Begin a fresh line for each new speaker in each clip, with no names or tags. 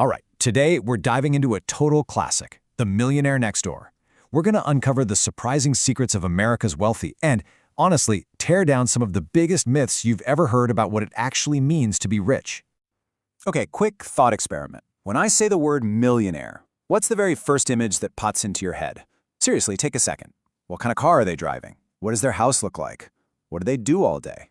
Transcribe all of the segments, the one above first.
All right, today we're diving into a total classic, The Millionaire Next Door. We're going to uncover the surprising secrets of America's wealthy and, honestly, tear down some of the biggest myths you've ever heard about what it actually means to be rich.
Okay, quick thought experiment. When I say the word millionaire, what's the very first image that pops into your head? Seriously, take a second. What kind of car are they driving? What does their house look like? What do they do all day?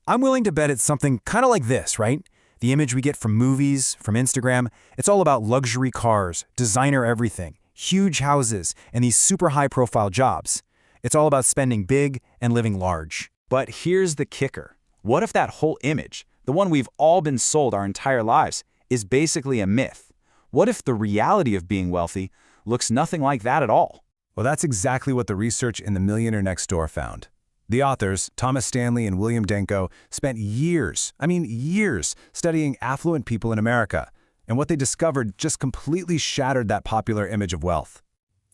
I'm willing to bet it's something kind of like this, right? The image we get from movies, from Instagram, it's all about luxury cars, designer everything, huge houses, and these super high-profile jobs. It's all about spending big and living large.
But here's the kicker. What if that whole image, the one we've all been sold our entire lives, is basically a myth? What if the reality of being wealthy looks nothing like that at all?
Well, that's exactly what the research in The Millionaire Next Door found. The authors, Thomas Stanley and William Denko, spent years, studying affluent people in America, and what they discovered just completely shattered that popular image of wealth.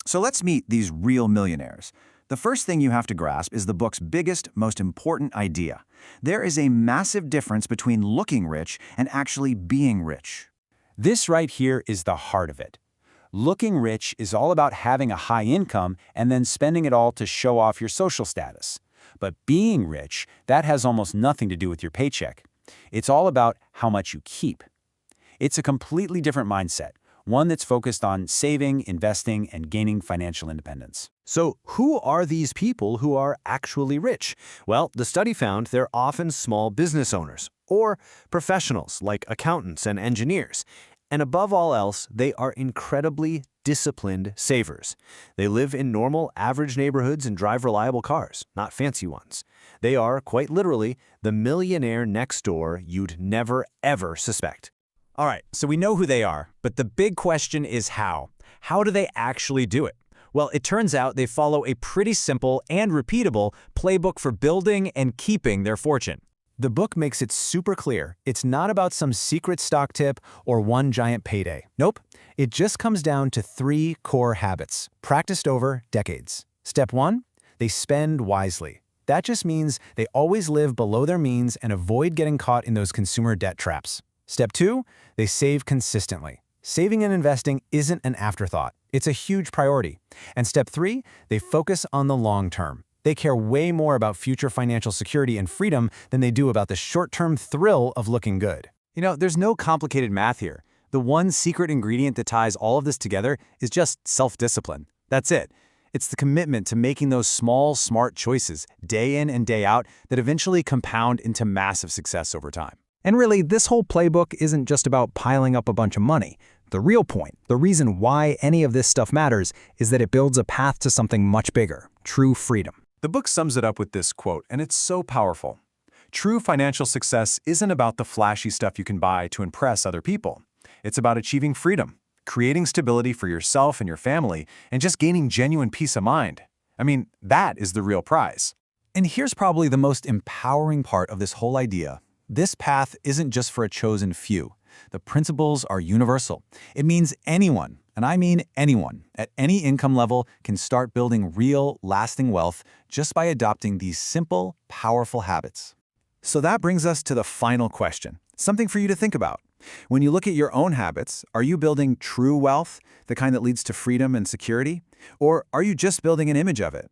So let's meet these real millionaires. The first thing you have to grasp is the book's biggest, most important idea. There is a massive difference between looking rich and actually being rich. This right here is the heart of it. Looking rich is all about having a high income and then spending it all to show off your social status. But being rich, that has almost nothing to do with your paycheck. It's all about how much you keep. It's a completely different mindset, one that's focused on saving, investing, and gaining financial independence.
So who are these people who are actually rich? Well, the study found they're often small business owners or professionals like accountants and engineers. And above all else, they are incredibly disciplined savers. They live in normal, average neighborhoods and drive reliable cars, not fancy ones. They are, quite literally, the millionaire next door you'd never, ever suspect.
All right, so we know who they are, but the big question is how. How do they actually do it? Well, it turns out they follow a pretty simple and repeatable playbook for building and keeping their fortune.
The book makes it super clear it's not about some secret stock tip or one giant payday. Nope, it just comes down to 3 core habits, practiced over decades. Step 1, they spend wisely. That just means they always live below their means and avoid getting caught in those consumer debt traps. Step 2, they save consistently. Saving and investing isn't an afterthought. It's a huge priority. And step 3, they focus on the long term. They care way more about future financial security and freedom than they do about the short-term thrill of looking good.
You know, there's no complicated math here. The one secret ingredient that ties all of this together is just self-discipline. That's it. It's the commitment to making those small, smart choices day in and day out that eventually compound into massive success over time.
And really, this whole playbook isn't just about piling up a bunch of money. The real point, the reason why any of this stuff matters, is that it builds a path to something much bigger, true freedom.
The book sums it up with this quote, and it's so powerful. True financial success isn't about the flashy stuff you can buy to impress other people. It's about achieving freedom, creating stability for yourself and your family, and just gaining genuine peace of mind. I mean, that is the real prize.
And here's probably the most empowering part of this whole idea. This path isn't just for a chosen few. The principles are universal. It means anyone, and I mean anyone, at any income level can start building real, lasting wealth just by adopting these simple, powerful habits. So that brings us to the final question, something for you to think about. When you look at your own habits, are you building true wealth, the kind that leads to freedom and security? Or are you just building an image of it?